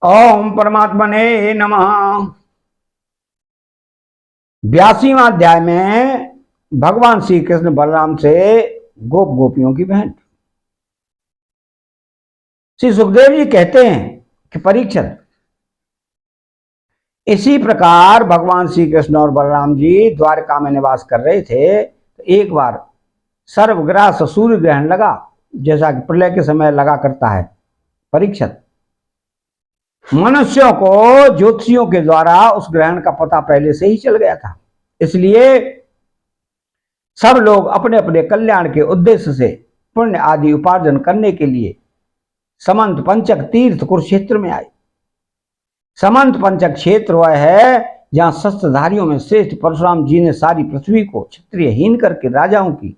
ओम परमात्मने नमः। 82वां अध्याय में भगवान श्री कृष्ण बलराम से गोप गोपियों की भेंट। श्री सुखदेव जी कहते हैं कि परीक्षित, इसी प्रकार भगवान श्री कृष्ण और बलराम जी द्वारका में निवास कर रहे थे तो एक बार सर्वग्रास सूर्य ग्रहण लगा, जैसा कि प्रलय के समय लगा करता है। परीक्षित, मनुष्यों को ज्योतिषियों के द्वारा उस ग्रहण का पता पहले से ही चल गया था, इसलिए सब लोग अपने अपने कल्याण के उद्देश्य से पुण्य आदि उपार्जन करने के लिए समंत पंचक तीर्थ कुरुक्षेत्र में आए। समंत पंचक क्षेत्र वह है जहां शस्त्रधारियों में श्रेष्ठ परशुराम जी ने सारी पृथ्वी को क्षत्रियहीन करके राजाओं की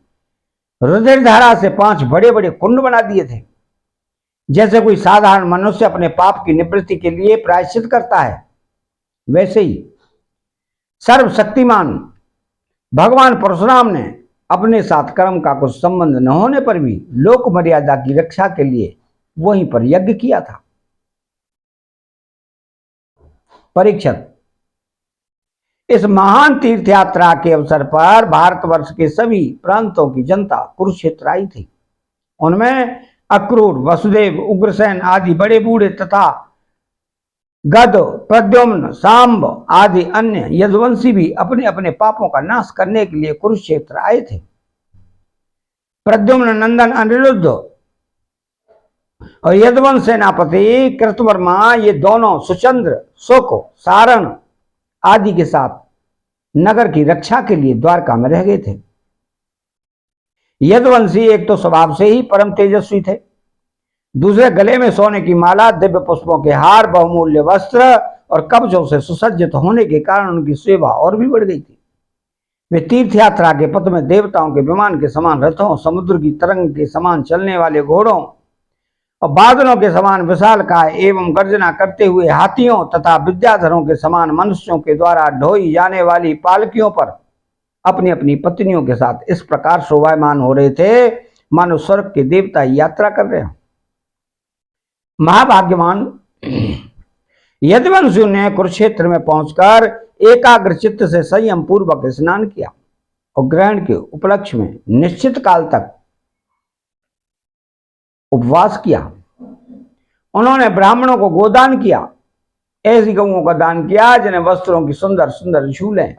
रुधिर धारा से 5 बड़े बड़े कुंड बना दिए थे। जैसे कोई साधारण मनुष्य अपने पाप की निवृत्ति के लिए प्रायश्चित करता है, वैसे ही सर्वशक्तिमान भगवान परशुराम ने अपने साथ कर्म का कुछ संबंध न होने पर भी लोक मर्यादा की रक्षा के लिए वहीं पर यज्ञ किया था। परीक्षित, इस महान तीर्थ यात्रा के अवसर पर भारतवर्ष के सभी प्रांतों की जनता कुरुक्षेत्र आई थी। उनमें अक्रूर, वसुदेव, उग्रसेन आदि बड़े बूढ़े तथा गद, प्रद्युम्न, सांब आदि अन्य यदुवंशी भी अपने अपने पापों का नाश करने के लिए कुरुक्षेत्र आए थे। प्रद्युम्न नंदन अनिरुद्ध और यदुवंश सेनापति कृतवर्मा ये दोनों सुचंद्र, सुख, सारण आदि के साथ नगर की रक्षा के लिए द्वारका में रह गए थे। यदुवंशी एक तो स्वभाव से ही परम तेजस्वी थे, दूसरे गले में सोने की माला, दिव्य पुष्पों के हार, बहुमूल्य वस्त्र और कवचों से सुसज्जित होने के कारण उनकी सेवा और भी बढ़ गई थी। वे तीर्थ यात्रा के पथ में देवताओं के विमान के समान रथों, समुद्र की तरंग के समान चलने वाले घोड़ों और बादलों के समान विशालकाय एवं गर्जना करते हुए हाथियों तथा विद्याधरों के समान मनुष्यों के द्वारा ढोई जाने वाली पालकियों पर अपनी अपनी पत्नियों के साथ इस प्रकार शोभायमान हो रहे थे मानो स्वर्ग के देवता यात्रा कर रहे हो। महाभाग्यवान यदुवंशियों ने कुरुक्षेत्र में पहुंचकर एकाग्र चित्त से संयम पूर्वक स्नान किया और ग्रहण के उपलक्ष्य में निश्चित काल तक उपवास किया। उन्होंने ब्राह्मणों को गोदान किया, ऐसी गौओं का दान किया जिन्हें वस्त्रों की सुंदर सुंदर झूलें,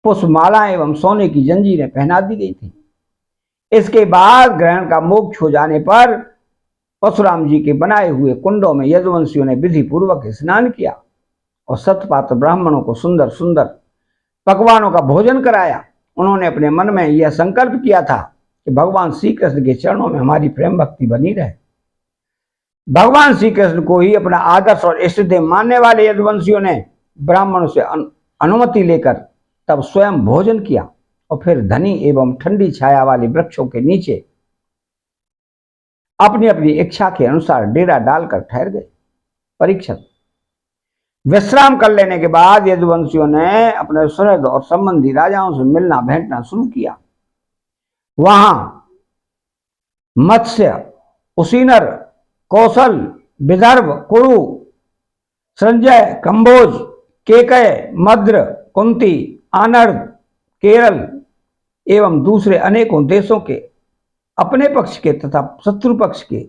पुष्पमाला एवं सोने की जंजीरें पहना दी गई थी। इसके बाद ग्रहण का मोक्ष हो जाने पर परशुराम जी के बनाए हुए कुंडों में यदुवंशियों ने विधि पूर्वक स्नान किया और सतपात्र ब्राह्मणों को सुंदर सुंदर पकवानों का भोजन कराया। उन्होंने अपने मन में यह संकल्प किया था कि भगवान श्री कृष्ण के चरणों में हमारी प्रेम भक्ति बनी रहे। भगवान श्री कृष्ण को ही अपना आदर्श और इष्टदेव मानने वाले यदुवंशियों ने ब्राह्मणों से अनुमति लेकर तब स्वयं भोजन किया और फिर धनी एवं ठंडी छाया वाले वृक्षों के नीचे अपनी अपनी इच्छा के अनुसार डेरा डालकर ठहर गए। परीक्षित, विश्राम कर लेने के बाद यदुवंशियों ने अपने सुहृद और संबंधी राजाओं से मिलना भेंटना शुरू किया। वहां मत्स्य, उसीनर, कौशल, विदर्भ, कुरु, संजय, कंबोज, केकय, मद्र, कुंती, आनर्द, केरल एवं दूसरे अनेकों देशों के अपने पक्ष के तथा शत्रु पक्ष के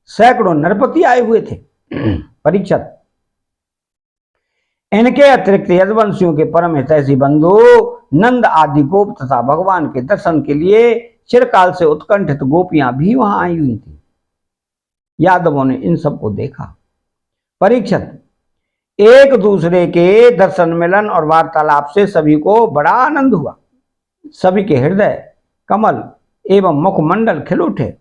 सैकड़ों नरपति आए हुए थे। परीक्षित, इनके अतिरिक्त यदुवंशियों के परम हितैषी बंधु नंद आदि गोप तथा भगवान के दर्शन के लिए चिरकाल से उत्कंठित गोपियां भी वहां आई हुई थी। यादवों ने इन सबको देखा। परीक्षित, एक दूसरे के दर्शन मिलन और वार्तालाप से सभी को बड़ा आनंद हुआ। सभी के हृदय कमल एवं मुखमंडल खिल उठे।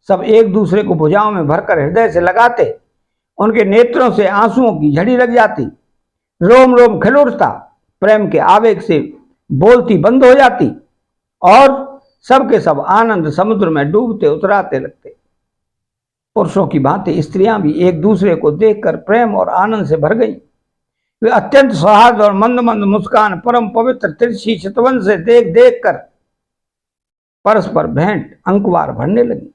सब एक दूसरे को भुजाओं में भरकर हृदय से लगाते। उनके नेत्रों से आंसुओं की झड़ी लग जाती, रोम रोम खिल उठता, प्रेम के आवेग से बोलती बंद हो जाती और सबके सब आनंद समुद्र में डूबते उतराते लगते। पुरुषों की भांति स्त्रियां भी एक दूसरे को देखकर प्रेम और आनंद से भर गई। वे अत्यंत सौहार्द और मंद मंद मुस्कान परम पवित्र तिरछी चितवन से देख देख कर परस्पर भेंट अंकुवार भरने लगी।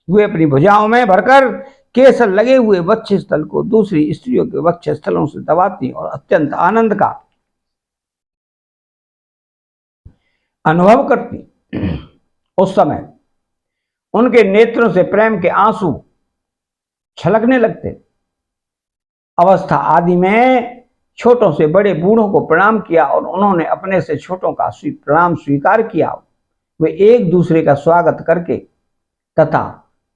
वे अपनी भुजाओं में भरकर केसर लगे हुए वक्षस्थल को दूसरी स्त्रियों के वक्षस्थलों से दबाती और अत्यंत आनंद का अनुभव करती। उस समय उनके नेत्रों से प्रेम के आंसू छलकने लगते। अवस्था आदि में छोटों से बड़े बूढ़ों को प्रणाम किया और उन्होंने अपने से छोटों का प्रणाम स्वीकार किया। वे एक दूसरे का स्वागत करके तथा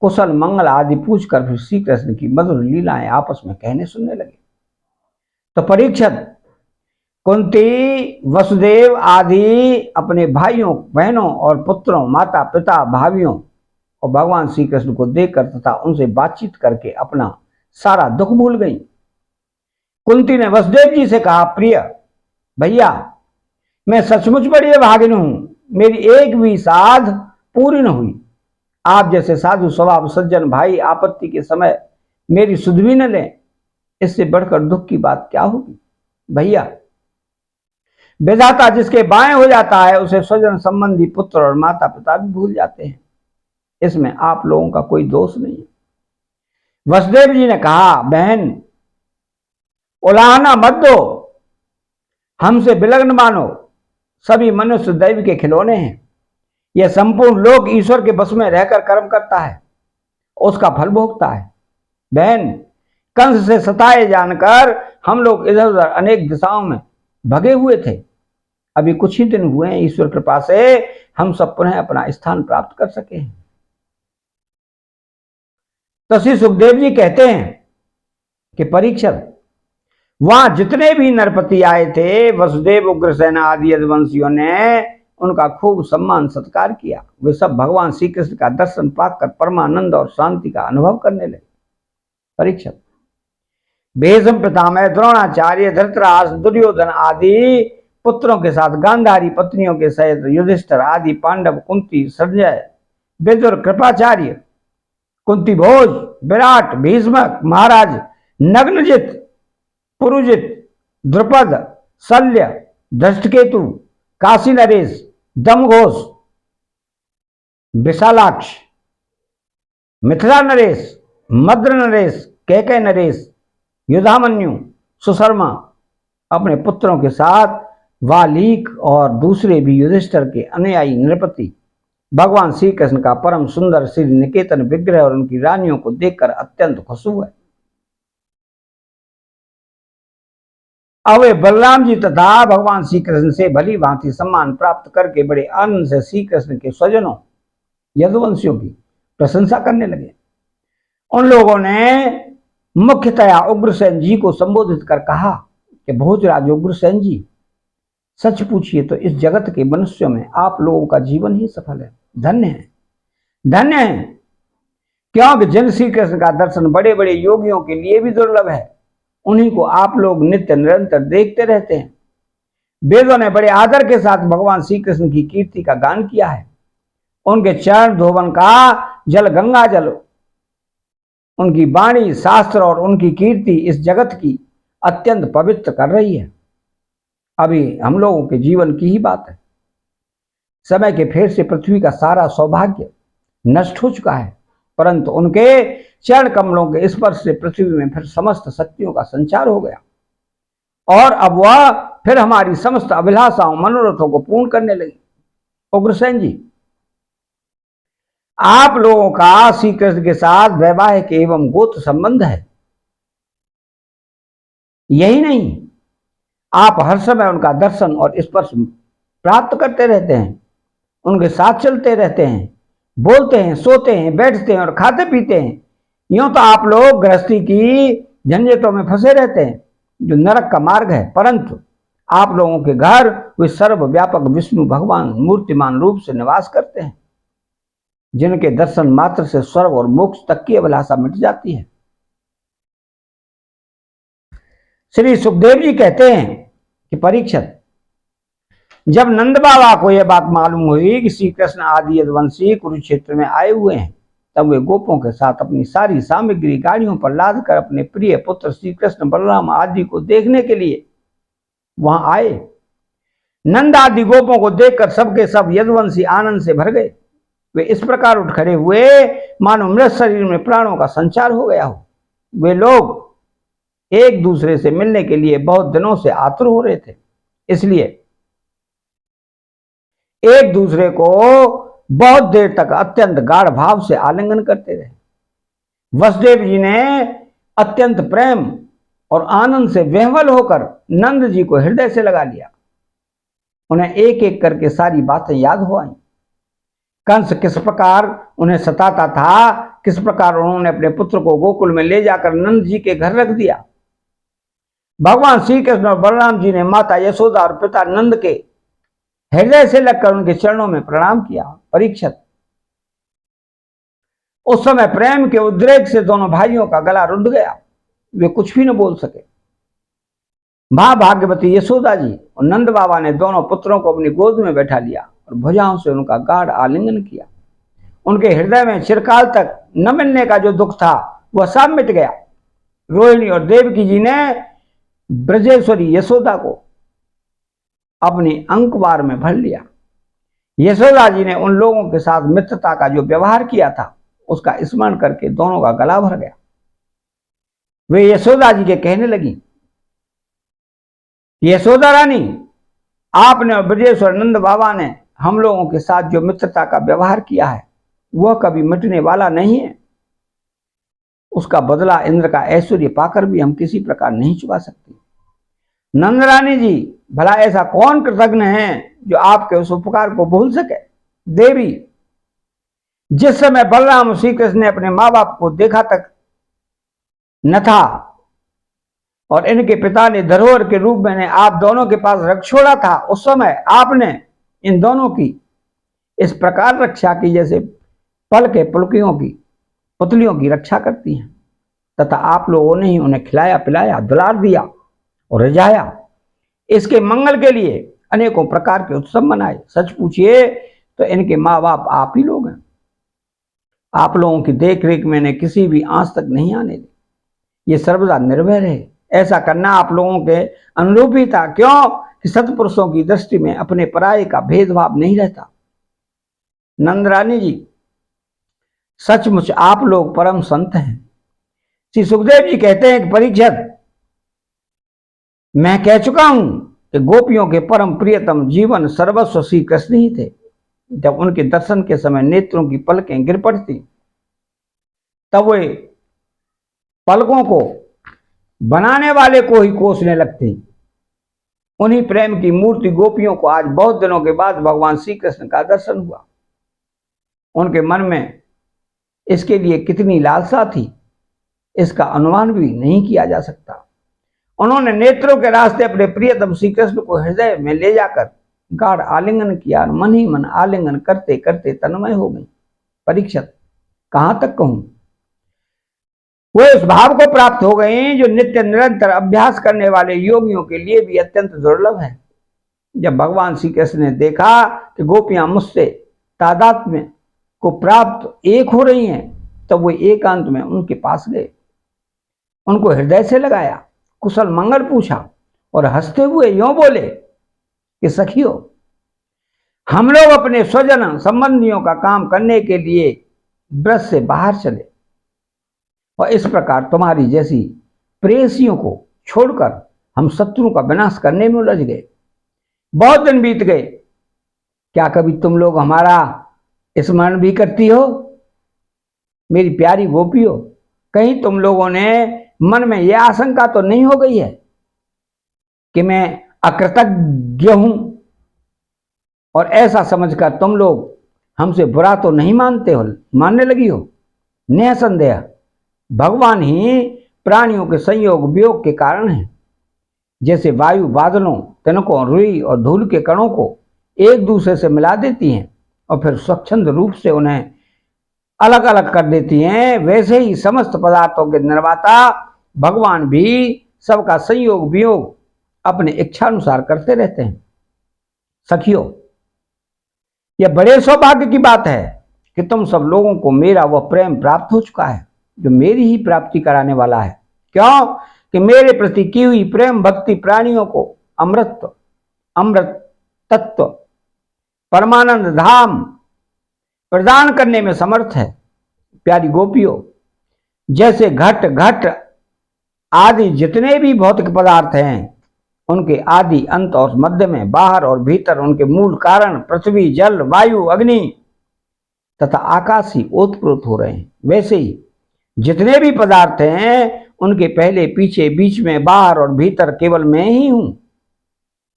कुशल मंगल आदि पूछकर फिर श्री कृष्ण की मधुर लीलाएं आपस में कहने सुनने लगे। तो परीक्षित, कुंती, वसुदेव आदि अपने भाइयों, बहनों और पुत्रों, माता पिता, भाभियों और भगवान श्री कृष्ण को देखकर तथा उनसे बातचीत करके अपना सारा दुख भूल गई। कुंती ने वसुदेव जी से कहा, प्रिय भैया, मैं सचमुच बड़ी भागिन हूं, मेरी एक भी साध पूरी न हुई। आप जैसे साधु स्वभाव सज्जन भाई आपत्ति के समय मेरी सुध भी न लें, इससे बढ़कर दुख की बात क्या होगी। भैया, विधाता जिसके बाएं हो जाता है उसे स्वजन संबंधी पुत्र और माता पिता भी भूल जाते हैं। इसमें आप लोगों का कोई दोष नहीं है। वसुदेव जी ने कहा, बहन, उलाहना मत दो, हमसे विलग्न मानो, सभी मनुष्य दैव के खिलौने हैं। यह संपूर्ण लोक ईश्वर के बस में रहकर कर्म करता है, उसका फल भोगता है। बहन, कंस से सताए जानकर हम लोग इधर उधर अनेक दिशाओं में भगे हुए थे। अभी कुछ ही दिन हुए हैं, ईश्वर कृपा से हम सब पुनः अपना स्थान प्राप्त कर सके हैं। तो श्री सुखदेव जी कहते हैं कि परीक्षित, वहां जितने भी नरपति आए थे, वसुदेव, उग्रसेन आदि यदुवंशियों ने उनका खूब सम्मान सत्कार किया। वे सब भगवान श्री कृष्ण का दर्शन पाकर परमानंद और शांति का अनुभव करने लगे। परीक्षित, भीष्म, पितामह, द्रोणाचार्य, धृतराष्ट्र, दुर्योधन आदि पुत्रों के साथ गांधारी पत्नियों के सहित युधिष्ठिर आदि पांडव, कुंती, संजय, विदुर, कृपाचार्य, कुंती भोज, विराट, भीष्मक, महाराज नग्नजित, पुरुजित, द्रुपद, शल्य, धृष्टकेतु, काशी नरेश, दमघोष, विशालाक्ष, मिथिला नरेश, मद्र नरेश, कैकय नरेश, युधामन्यु, सुशर्मा अपने पुत्रों के साथ वालीक और दूसरे भी युधिष्ठिर के अनुयायी नृपति भगवान श्री कृष्ण का परम सुंदर श्री निकेतन विग्रह और उनकी रानियों को देखकर अत्यंत खुश हुए। अब वे बलराम जी तथा भगवान श्री कृष्ण से भली भांति सम्मान प्राप्त करके बड़े आनंद से श्री कृष्ण के स्वजनों यदुवंशियों की प्रशंसा करने लगे। उन लोगों ने मुख्यतया उग्रसेन जी को संबोधित कर कहा कि भोजराज उग्रसेन जी, सच पूछिए तो इस जगत के मनुष्यों में आप लोगों का जीवन ही सफल है। धन्य है, धन्य है, क्योंकि जिन श्री कृष्ण का दर्शन बड़े बड़े योगियों के लिए भी दुर्लभ है, उन्हीं को आप लोग नित्य निरंतर देखते रहते हैं। वेदों ने बड़े आदर के साथ भगवान श्री कृष्ण की कीर्ति का गान किया है। उनके चरण धोवन का जल गंगा जल, उनकी वाणी, शास्त्र और उनकी कीर्ति इस जगत की अत्यंत पवित्र कर रही है। अभी हम लोगों के जीवन की ही बात है। समय के फेर से पृथ्वी का सारा सौभाग्य नष्ट हो चुका है, परंतु उनके चरण कमलों के स्पर्श से पृथ्वी में फिर समस्त शक्तियों का संचार हो गया और अब वह फिर हमारी समस्त अभिलाषाओं, मनोरथों को पूर्ण करने लगी। उग्रसेन जी, आप लोगों का श्री कृष्ण के साथ वैवाहिक एवं गोत्र संबंध है। यही नहीं, आप हर समय उनका दर्शन और स्पर्श प्राप्त करते रहते हैं, उनके साथ चलते रहते हैं, बोलते हैं, सोते हैं, बैठते हैं और खाते पीते हैं। यूं तो आप लोग गृहस्थी की झंझटों में फंसे रहते हैं, जो नरक का मार्ग है, परंतु आप लोगों के घर वे सर्वव्यापक विष्णु भगवान मूर्तिमान रूप से निवास करते हैं, जिनके दर्शन मात्र से स्वर्ग और मोक्ष तक की अभिलाषा मिट जाती है। श्री सुखदेव जी कहते हैं कि परीक्षित, जब नंद बाबा को यह बात मालूम हुई कि श्री कृष्ण आदि यदुवंशी कुरुक्षेत्र में आए हुए हैं, तब वे गोपों के साथ अपनी सारी सामग्री गाड़ियों पर लाद कर अपने प्रिय पुत्र श्री कृष्ण, बलराम आदि को देखने के लिए वहां आए। नंद आदि गोपों को देखकर सबके सब यदुवंशी आनंद से भर गए। वे इस प्रकार उठ खड़े हुए मानो मृत शरीर में प्राणों का संचार हो गया हो। वे लोग एक दूसरे से मिलने के लिए बहुत दिनों से आतुर हो रहे थे, इसलिए एक दूसरे को बहुत देर तक अत्यंत गाढ़ भाव से आलिंगन करते रहे। वसुदेव जी ने अत्यंत प्रेम और आनंद से विह्वल होकर नंद जी को हृदय से लगा लिया। उन्हें एक एक करके सारी बातें याद हो आई। कंस किस प्रकार उन्हें सताता था, किस प्रकार उन्होंने अपने पुत्र को गोकुल में ले जाकर नंद जी के घर रख दिया। भगवान श्री कृष्ण और बलराम जी ने माता यशोदा और पिता नंद के हृदय से लगकर उनके चरणों में प्रणाम किया। परीक्षित, उस समय प्रेम के उद्रेक से दोनों भाइयों का गला रुंध गया। वे कुछ भी न बोल सके। मां भाग्यवती यशोदा जी और नंद बाबा ने दोनों पुत्रों को अपनी गोद में बैठा लिया और भुजाओं से उनका गाढ़ आलिंगन किया। उनके हृदय में चिरकाल तक न मिलने का जो दुख था वह सब मिट गया। रोहिणी और देवकी जी ने ब्रजेश्वरी यशोदा को अपनी अंकवार में भर लिया। यशोदा जी ने उन लोगों के साथ मित्रता का जो व्यवहार किया था उसका स्मरण करके दोनों का गला भर गया। वे यशोदा जी के कहने लगी, यशोदा रानी, आपने और ब्रजेश्वर नंद बाबा ने हम लोगों के साथ जो मित्रता का व्यवहार किया है वह कभी मिटने वाला नहीं है। उसका बदला इंद्र का ऐश्वर्य पाकर भी हम किसी प्रकार नहीं चुका सकते। नंद रानी जी, भला ऐसा कौन कृतज्ञ है जो आपके उस उपकार को भूल सके। देवी, जिस समय बलराम श्री कृष्ण ने अपने माँ बाप को देखा तक न था और इनके पिता ने धरोहर के रूप में आप दोनों के पास रख छोड़ा था, उस समय आपने इन दोनों की इस प्रकार रक्षा की जैसे पल के पुलकियों की पुतलियों की रक्षा करती हैं, तथा आप लोगों ने ही उन्हें खिलाया पिलाया, दुलार दिया और रिझाया। इसके मंगल के लिए अनेकों प्रकार के उत्सव मनाए। सच पूछिए तो इनके माँ बाप आप ही लोग हैं। आप लोगों की देख रेख में इन्हें किसी भी आंच तक नहीं आने दी। ये सर्वदा निर्भय रहे। ऐसा करना आप लोगों के अनुरूप ही था। क्यों कि सत्पुरुषों की दृष्टि में अपने पराये का भेदभाव नहीं रहता। नंदरानी जी, सचमुच आप लोग परम संत हैं। श्री सुखदेव जी कहते हैं कि परीक्षित, मैं कह चुका हूं कि गोपियों के परम प्रियतम जीवन सर्वस्व श्री कृष्ण ही थे। जब उनके दर्शन के समय नेत्रों की पलकें गिर पड़ती तब वे पलकों को बनाने वाले को ही कोसने लगती। उन्हीं प्रेम की मूर्ति गोपियों को आज बहुत दिनों के बाद भगवान श्री कृष्ण का दर्शन हुआ। उनके मन में इसके लिए कितनी लालसा थी, इसका अनुमान भी नहीं किया जा सकता। उन्होंने नेत्रों के रास्ते अपने प्रियतम श्री कृष्ण को हृदय में ले जाकर गाढ़ आलिंगन किया और मन ही मन आलिंगन करते करते तन्मय हो गई। परीक्षित, कहां तक कहूं, वे उस भाव को प्राप्त हो गई जो नित्य निरंतर अभ्यास करने वाले योगियों के लिए भी अत्यंत दुर्लभ है। जब भगवान श्री कृष्ण ने देखा कि गोपियां मुझसे तादात्म्य को प्राप्त एक हो रही हैं, तब वे एकांत में उनके पास गए, उनको हृदय से लगाया, कुशल मंगल पूछा और हंसते हुए यूं बोले कि सखियो, हम लोग अपने स्वजन संबंधियों का काम करने के लिए ब्रज से बाहर चले और इस प्रकार तुम्हारी जैसी प्रेयसियों को छोड़कर हम शत्रु का विनाश करने में उलझ गए। बहुत दिन बीत गए, क्या कभी तुम लोग हमारा स्मरण भी करती हो? मेरी प्यारी गोपियों, कहीं तुम लोगों ने मन में यह आशंका तो नहीं हो गई है कि मैं अकृतज्ञ हूं और ऐसा समझकर तुम लोग हमसे बुरा तो नहीं मानने लगी हो? निसंदेह भगवान ही प्राणियों के संयोग वियोग के कारण है। जैसे वायु बादलों, तिनकों, रुई और धूल के कणों को एक दूसरे से मिला देती हैं और फिर स्वच्छंद रूप से उन्हें अलग अलग कर देती हैं, वैसे ही समस्त पदार्थों के निर्माता भगवान भी सबका संयोग वियोग अपने इच्छानुसार करते रहते हैं। सखियों, यह बड़े सौभाग्य की बात है कि तुम सब लोगों को मेरा वह प्रेम प्राप्त हो चुका है जो मेरी ही प्राप्ति कराने वाला है। क्यों कि मेरे प्रति की हुई प्रेम भक्ति प्राणियों को अमृत तत्व, परमानंद धाम, प्रदान करने में समर्थ है। प्यारी गोपियों, जैसे घट घट आदि जितने भी भौतिक पदार्थ हैं, उनके आदि, अंत और मध्य में, बाहर और भीतर उनके मूल कारण पृथ्वी, जल, वायु, अग्नि तथा आकाश ही ओतप्रोत हो रहे हैं, वैसे ही जितने भी पदार्थ हैं उनके पहले, पीछे, बीच में, बाहर और भीतर केवल मैं ही हूं।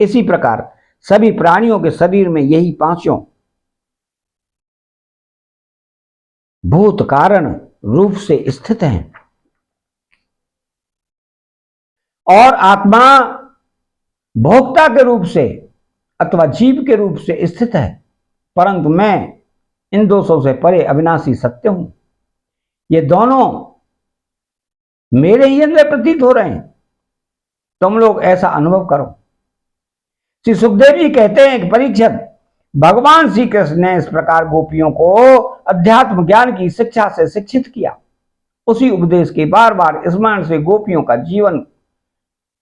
इसी प्रकार सभी प्राणियों के शरीर में यही पांचों भूत कारण रूप से स्थित हैं। और आत्मा भोक्ता के रूप से अथवा जीव के रूप से स्थित है, परंतु मैं इन दोषों से परे अविनाशी सत्य हूं। ये दोनों मेरे ही अंदर प्रतीत हो रहे हैं। तुम लोग ऐसा अनुभव करो। श्री सुखदेव जी कहते हैं कि परीक्षित, भगवान श्री कृष्ण ने इस प्रकार गोपियों को अध्यात्म ज्ञान की शिक्षा से शिक्षित किया। उसी उपदेश के बार बार स्मरण से गोपियों का जीवन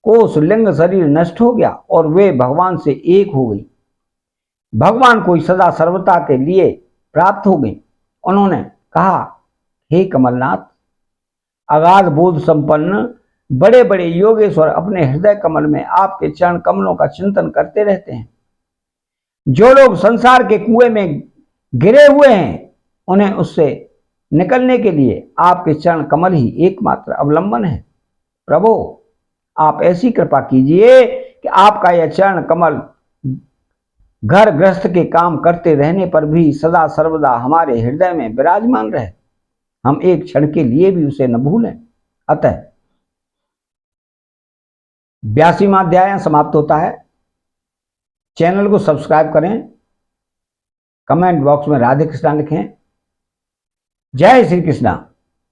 कोष लिंग शरीर नष्ट हो गया और वे भगवान से एक हो गई। भगवान को सदा सर्वता के लिए प्राप्त हो गई। उन्होंने कहा, हे कमलनाथ, अगाध बोध संपन्न बड़े बड़े योगेश्वर अपने हृदय कमल में आपके चरण कमलों का चिंतन करते रहते हैं। जो लोग संसार के कुएं में गिरे हुए हैं, उन्हें उससे निकलने के लिए आपके चरण कमल ही एकमात्र अवलंबन है। प्रभु, आप ऐसी कृपा कीजिए कि आपका यह चरण कमल घर गृहस्थ के काम करते रहने पर भी सदा सर्वदा हमारे हृदय में विराजमान रहे। हम एक क्षण के लिए भी उसे न भूलें। अतः 82वां अध्याय समाप्त होता है। चैनल को सब्सक्राइब करें, कमेंट बॉक्स में राधे कृष्णा लिखें। जय श्री कृष्णा।